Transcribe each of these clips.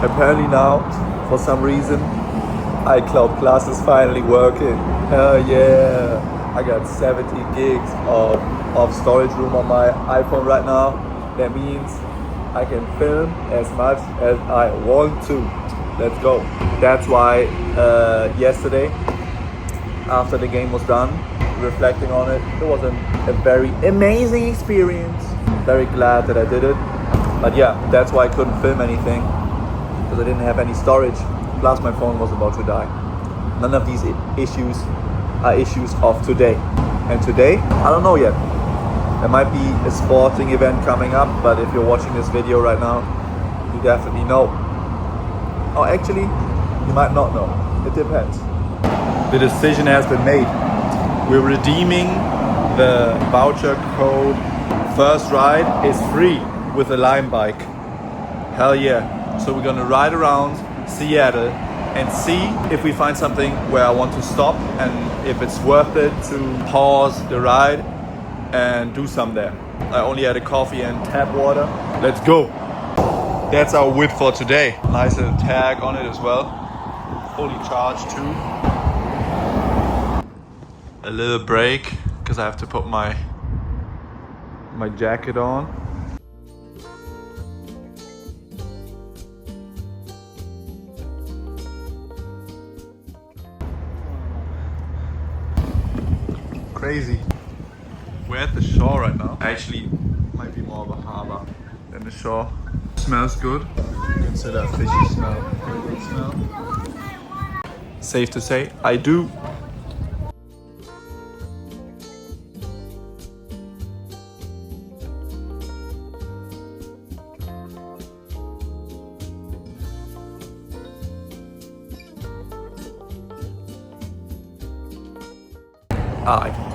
Apparently now, for some reason, iCloud Plus is finally working. Hell yeah! I got 70 gigs of storage room on my iPhone right now. That means I can film as much as I want to. Let's go. That's why yesterday, after the game was done, reflecting on it, it was a very amazing experience. Very glad that I did it. But yeah, that's why I couldn't film anything, because I didn't have any storage. Plus my phone was about to die. None of these issues are issues of today. And today, I don't know yet. There might be a sporting event coming up, but if you're watching this video right now, you definitely know. Or actually, you might not know. It depends. The decision has been made. We're redeeming the voucher code. First ride is free with a Lime bike. Hell yeah. So we're gonna ride around Seattle and see if we find something where I want to stop and if it's worth it to pause the ride and do some there. I only had a coffee and tap water. Let's go. That's our whip for today. Nice little tag on it as well. Fully charged too. A little break because I have to put my jacket on. Crazy. We're at the shore right now. Actually, might be more of a harbor than the shore. Smells good. Consider a fishy smell. A good smell. Safe to say, I do.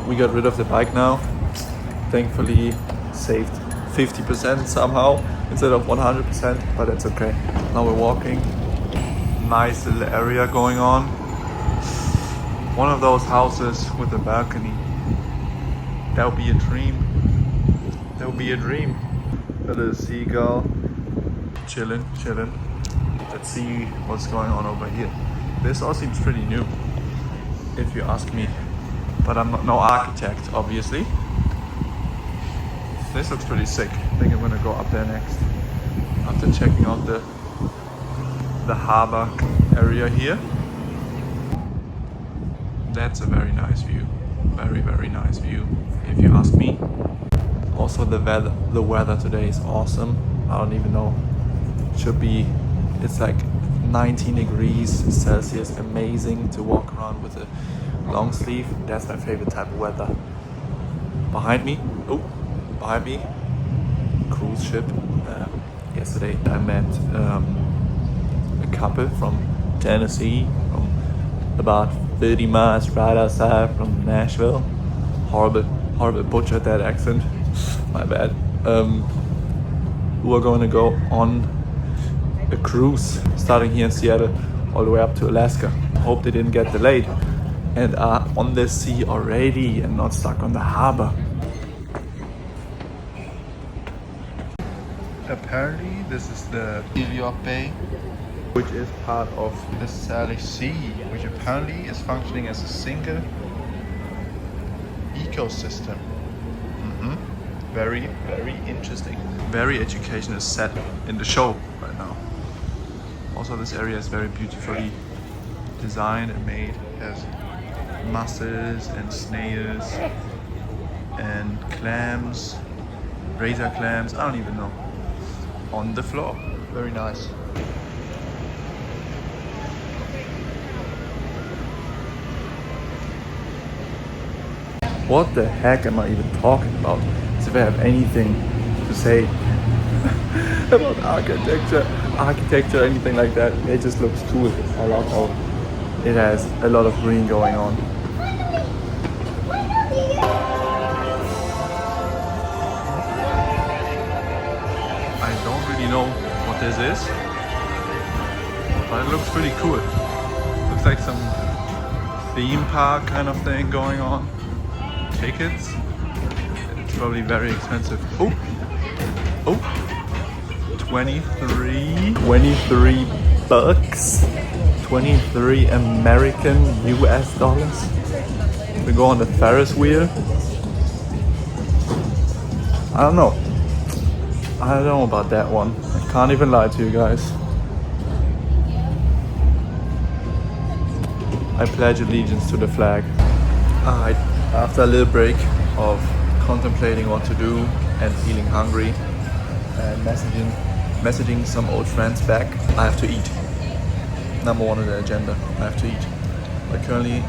We got rid of the bike now. Thankfully saved 50% somehow instead of 100%, but that's okay. Now we're walking. Nice little area going on. One of those houses with a balcony. That would be a dream. That would be a dream. A little seagull. Chilling. Let's see what's going on over here. This all seems pretty new, if you ask me. But I'm no architect, obviously. This looks pretty sick. I think I'm gonna go up there next. After checking out the harbor area here. That's a very nice view. Very nice view, if you ask me. Also the weather today is awesome. I don't even know. It's like 19 degrees Celsius. Amazing to walk around with a long sleeve. That's my favorite type of weather. Behind me, cruise ship. Yesterday I met a couple from Tennessee, from about 30 miles right outside from Nashville. Horrible butchered that accent. My bad. Who are going to go on a cruise starting here in Seattle all the way up to Alaska. Hope they didn't get delayed and are on the sea already and not stuck on the harbor. Apparently this is the Portage Bay, which is part of the Salish Sea, which apparently is functioning as a single ecosystem. Very interesting. Very educational set in the show right now. Also this area is very beautifully designed and made. It has mussels and snails and clams, razor clams, I don't even know, on the floor. Very nice. What the heck am I even talking about? As if I have anything to say about architecture, anything like that. It just looks cool. I love how it has a lot of green going on. I don't really know what this is, but it looks pretty cool. Looks like some theme park kind of thing going on. Tickets. It's probably very expensive. Oh, 23 bucks. 23 American US dollars. We go on the Ferris wheel. I don't know about that one. I can't even lie to you guys. I pledge allegiance to the flag. Alright, after a little break of contemplating what to do and feeling hungry and messaging some old friends back, I have to eat. Number one on the agenda, I have to eat. But currently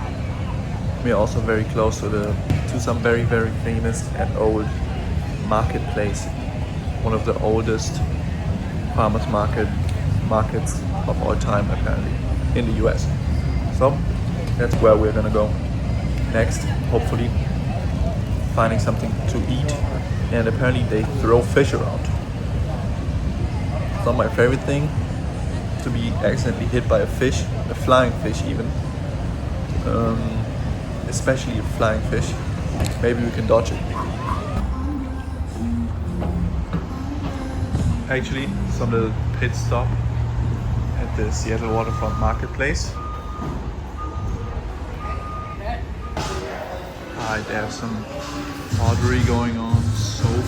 we are also very close to some very famous and old marketplace. One of the oldest farmers markets of all time apparently in the US. So that's where we're gonna go next, hopefully finding something to eat. And apparently they throw fish around. It's not my favorite thing to be accidentally hit by a fish, a flying fish even. Especially a flying fish. Maybe we can dodge it. Actually, some little pit stop at the Seattle Waterfront Marketplace. There's some pottery going on, soap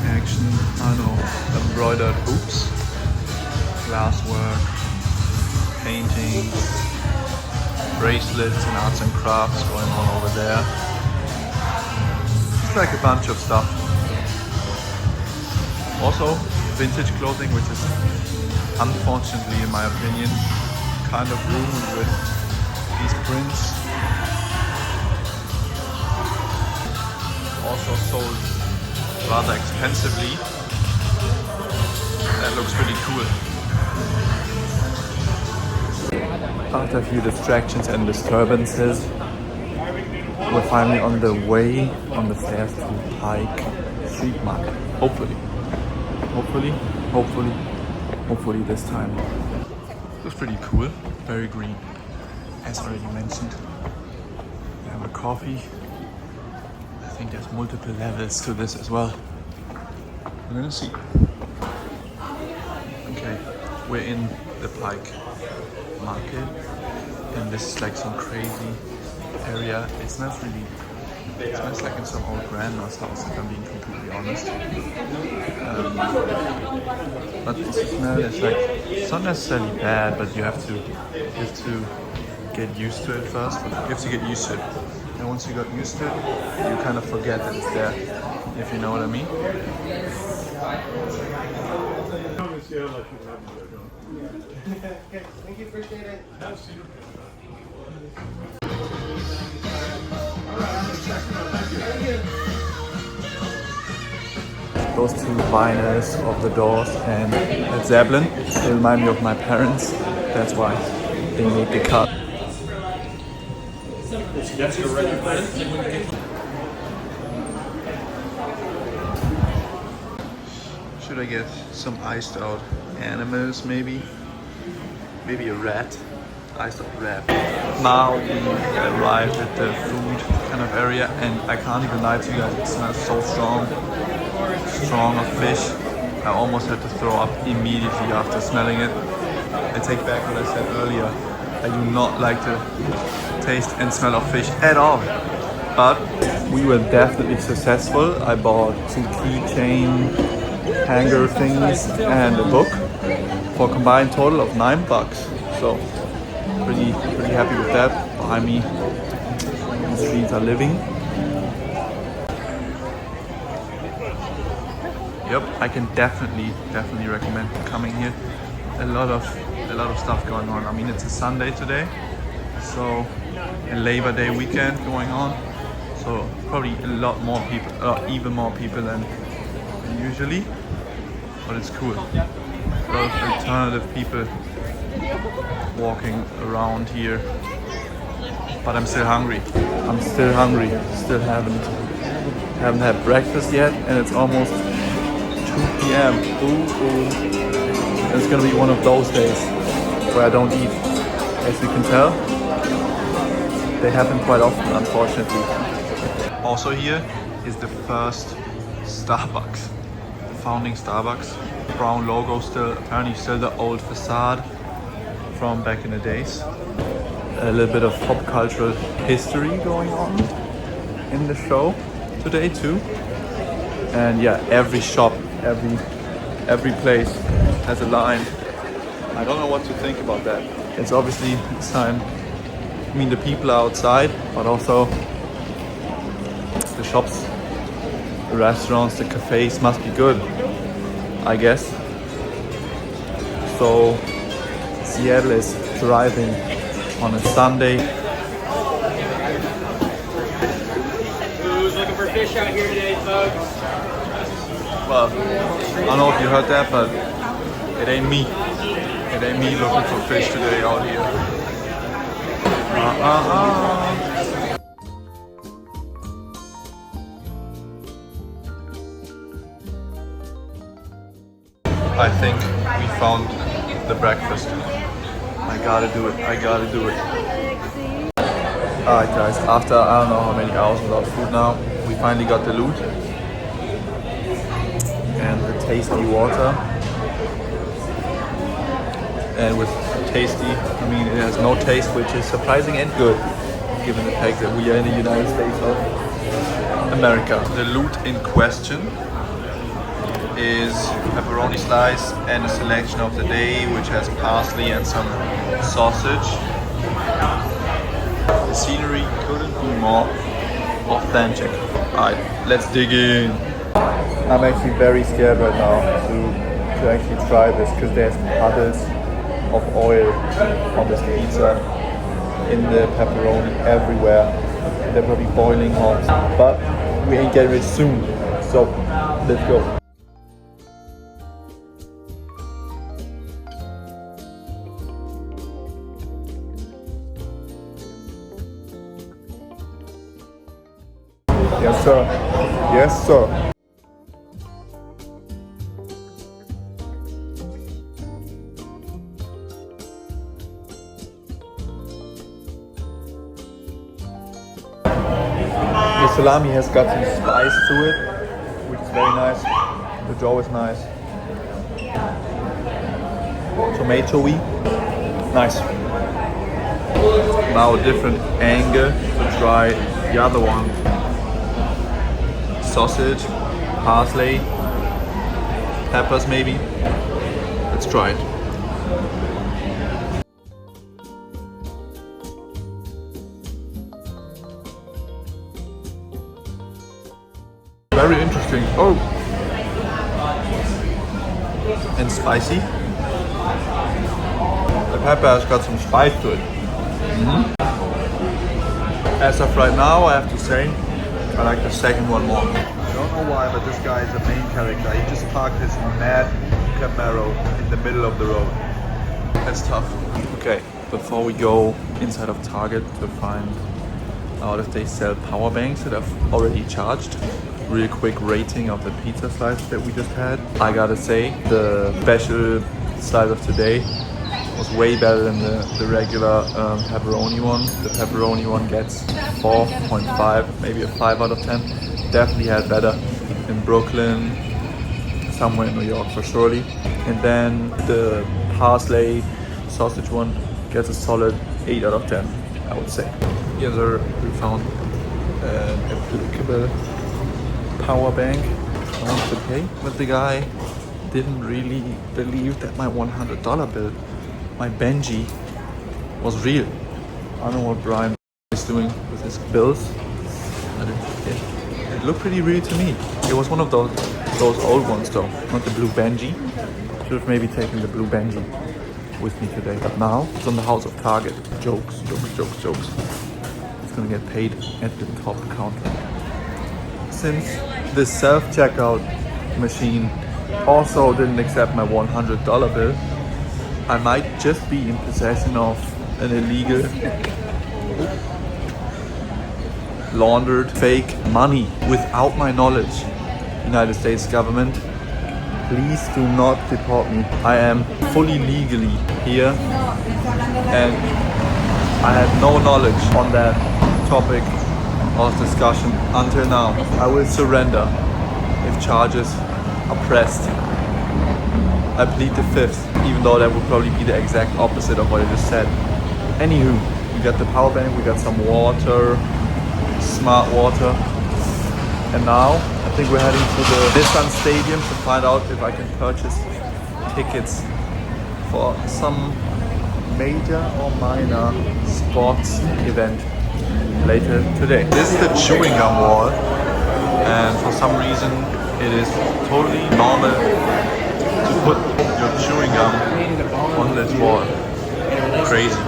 action, I know, embroidered hoops, glasswork, painting, bracelets and arts and crafts going on over there. It's like a bunch of stuff. Also, vintage clothing, which is unfortunately, in my opinion, kind of ruined with these prints. Also sold rather expensively. That looks pretty cool. After a few distractions and disturbances, we're finally on the way, on the stairs to Pike Street Market. Hopefully this time. Looks pretty cool, very green. As already mentioned, we have a coffee. I think there's multiple levels to this as well. We're gonna see. Okay, we're in the Pike Market, and this is like some crazy area. It smells like in some old grandma's house, if I'm being completely honest. But the smell is like, it's not necessarily bad, but you have to get used to it first. You have to get used to it. And once you got used to it, you kind of forget that it's there, if you know what I mean. Okay, thank you, appreciate it. Those two vinyls of the Doors and Led Zeppelin, they remind me of my parents. That's why they made the cut. Should I get some iced out animals maybe? Maybe a rat? Iced out rat. Now we arrived at the food kind of area, and I can't even lie to you guys, it smells so strong of fish. I almost had to throw up immediately after smelling it. I take back what I said earlier. I do not like the taste and smell of fish at all. But we were definitely successful. I bought 2 keychain hanger things and a book for a combined total of $9. So pretty happy with that. Behind me, the streets are living. Yep, I can definitely recommend coming here. A lot of stuff going on. I mean, it's a Sunday today, so a Labor Day weekend going on. So probably a lot more people, even more people than usually. But it's cool. A lot of alternative people walking around here. But I'm still hungry. Still haven't had breakfast yet, and it's almost 2 p.m. It's gonna be one of those days where I don't eat. As you can tell, they happen quite often, unfortunately. Also here is the first Starbucks, the founding Starbucks. brown logo still, apparently still the old facade from back in the days. A little bit of pop cultural history going on in the show today too. And yeah, every shop, every place has a line. I don't know what to think about that. It's obviously this time, I mean the people are outside, but also the shops, the restaurants, the cafes must be good, I guess. So Seattle is thriving on a Sunday. Who's looking for fish out here today, folks? Well, I don't know if you heard that, but it ain't me. It ain't me looking for fish today out here. I think we found the breakfast. I gotta do it. Alright guys, after I don't know how many hours without food now, we finally got the loot. And the tasty water. And with tasty, I mean it has no taste, which is surprising and good, given the fact that we are in the United States of America. The loot in question is pepperoni slice and a selection of the day, which has parsley and some sausage. The scenery couldn't be more authentic. Alright, let's dig in. I'm actually very scared right now to actually try this because there's puddles of oil on this pizza, in the pepperoni, everywhere. They're probably boiling hot, but we ain't getting it soon. So let's go. Yes, sir. Yes, sir. The salami has got some spice to it, which is very nice. The dough is nice. Tomatoey. Nice. Now a different angle to try the other one. Sausage, parsley, peppers maybe. Let's try it. Very interesting. Oh! And spicy. The pepper has got some spice to it. As of right now, I have to say, I like the second one more. I don't know why, but this guy is the main character. He just parked his mad Camaro in the middle of the road. That's tough. Okay, before we go inside of Target to find out if they sell power banks that I've already charged, real quick rating of the pizza slice that we just had. I gotta say, the special slice of today was way better than the regular pepperoni one. The pepperoni one gets 4.5, maybe a 5 out of 10. Definitely had better in Brooklyn, somewhere in New York for surely. And then the parsley sausage one gets a solid 8 out of 10, I would say. Here we found an applicable power bank I wanted to pay, but the guy didn't really believe that my $100 bill, my Benji, was real. I don't know what Brian is doing with his bills, but it looked pretty real to me. It was one of those old ones though, not the blue Benji. Should have maybe taken the blue Benji with me today, but now it's on the house of Target. Jokes. It's gonna get paid at the top counter. Since this self-checkout machine also didn't accept my $100 bill, I might just be in possession of an illegal laundered fake money without my knowledge. United States government, please do not deport me. I am fully legally here and I had no knowledge on that topic of discussion until now. I will surrender if charges are pressed. I plead the fifth, even though that would probably be the exact opposite of what I just said. Anywho, we got the power bank, we got some water, smart water, and now I think we're heading to the Nissan Stadium to find out if I can purchase tickets for some major or minor sports event later today. This is the chewing gum wall, and for some reason it is totally normal to put your chewing gum on this wall. Crazy.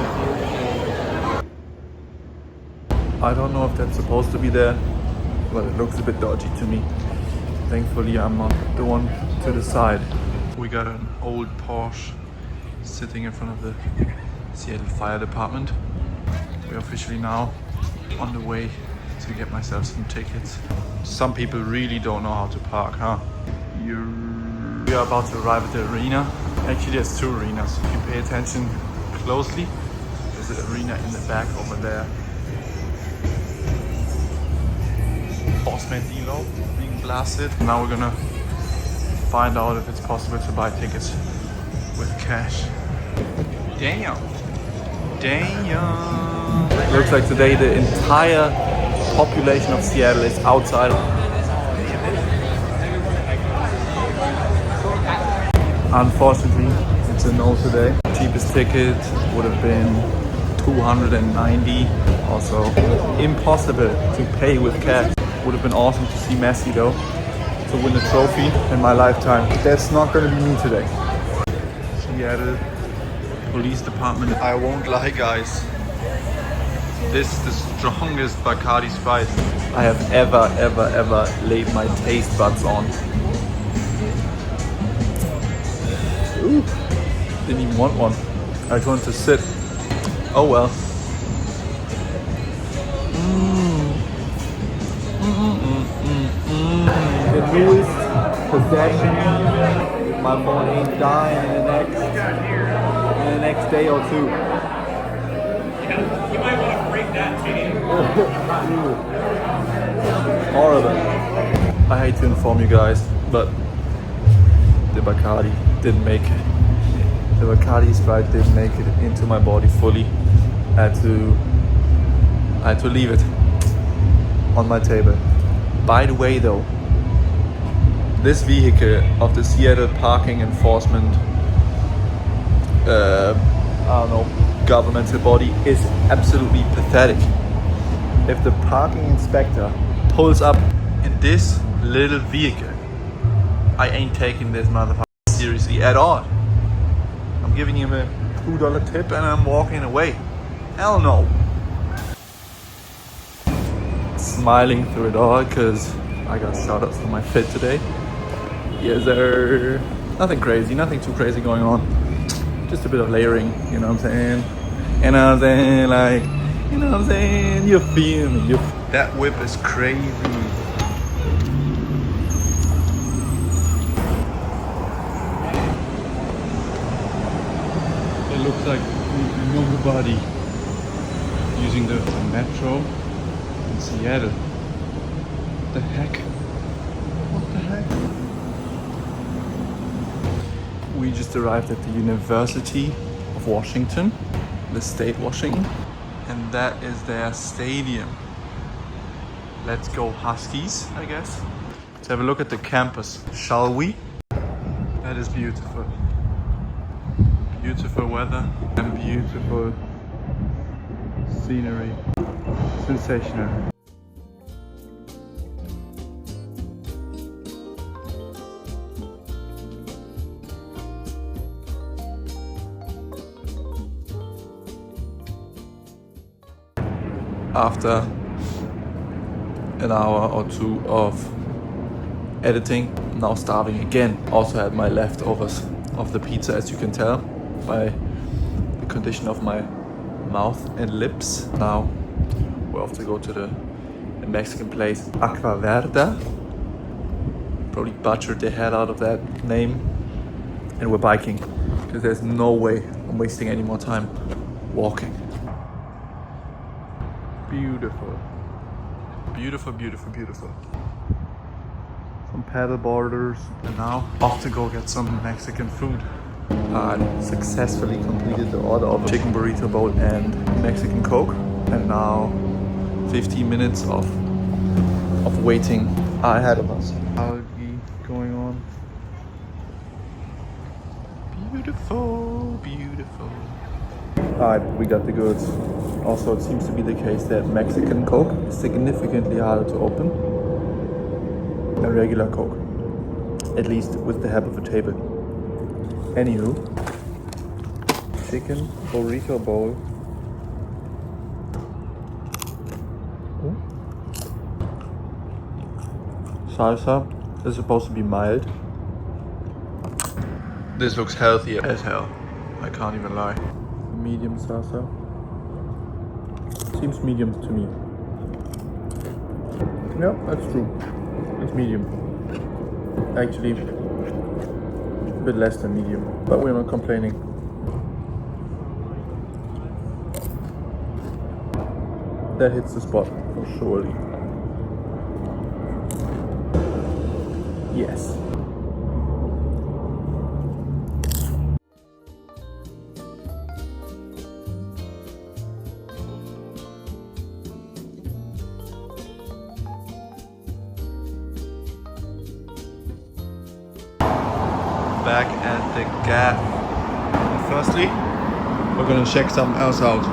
I don't know if that's supposed to be there, but it looks a bit dodgy to me. Thankfully I'm not the one to the side. We got an old Porsche sitting in front of the Seattle Fire Department. We're officially now on the way to get myself some tickets. Some people really don't know how to park, huh? We are about to arrive at the arena. Actually, there's two arenas. If you pay attention closely, there's an arena in the back over there. Dilo being blasted. Now we're gonna find out if it's possible to buy tickets with cash. Damn. Looks like today the entire population of Seattle is outside. Unfortunately, it's a no today. Cheapest ticket would have been $290. Also impossible to pay with cash. Would have been awesome to see Messi though, to win a trophy in my lifetime. That's not gonna be me today. Seattle Police Department. I won't lie, guys. This is the strongest Bacardi Sprite I have ever laid my taste buds on. Ooh, didn't even want one. I just wanted to sip. Oh well. The newest possession. My phone ain't dying in the next day or two. You might want to break that video. Horrible. I hate to inform you guys, but the Bacardi didn't make it. The Bacardi Sprite didn't make it into my body fully. I had to leave it on my table. By the way though, this vehicle of the Seattle Parking Enforcement governmental body is absolutely pathetic. If the parking inspector pulls up in this little vehicle, I ain't taking this motherfucker seriously at all. I'm giving him a $2 tip and I'm walking away. Hell no. Smiling through it all because I got shoutouts for my fit today. Yes sir. Nothing crazy, nothing too crazy going on. Just a bit of layering, you know what I'm saying? You know what I'm saying? Like, you know what I'm saying? You feel me? That whip is crazy. It looks like nobody using the metro in Seattle. What the heck? What the heck? We just arrived at the University of Washington, the state Washington, and that is their stadium. Let's go Huskies, I guess. Let's have a look at the campus, shall we? That is beautiful. Beautiful weather and beautiful scenery. Sensational. After an hour or two of editing, I'm now starving again. Also had my leftovers of the pizza, as you can tell by the condition of my mouth and lips. Now we're off to go to the Mexican place Aqua Verde. Probably butchered the hell out of that name. And we're biking because there's no way I'm wasting any more time walking. Beautiful. Beautiful, beautiful, beautiful. some paddle boarders, and now off to go get some Mexican food. I successfully completed the order of a chicken burrito bowl and Mexican Coke, and now 15 minutes of waiting are ahead of us. Algae going on. Beautiful, beautiful. Alright, we got the goods. Also, it seems to be the case that Mexican Coke is significantly harder to open than regular Coke, at least with the help of a table. Anywho, chicken burrito bowl. Ooh. Salsa is supposed to be mild. This looks healthy as hell. I can't even lie. Medium salsa. Seems medium to me. Yeah, that's true. It's medium. Actually, a bit less than medium, but we're not complaining. That hits the spot for surely. Yes. Back at the Gap. Firstly, we're gonna check something else out.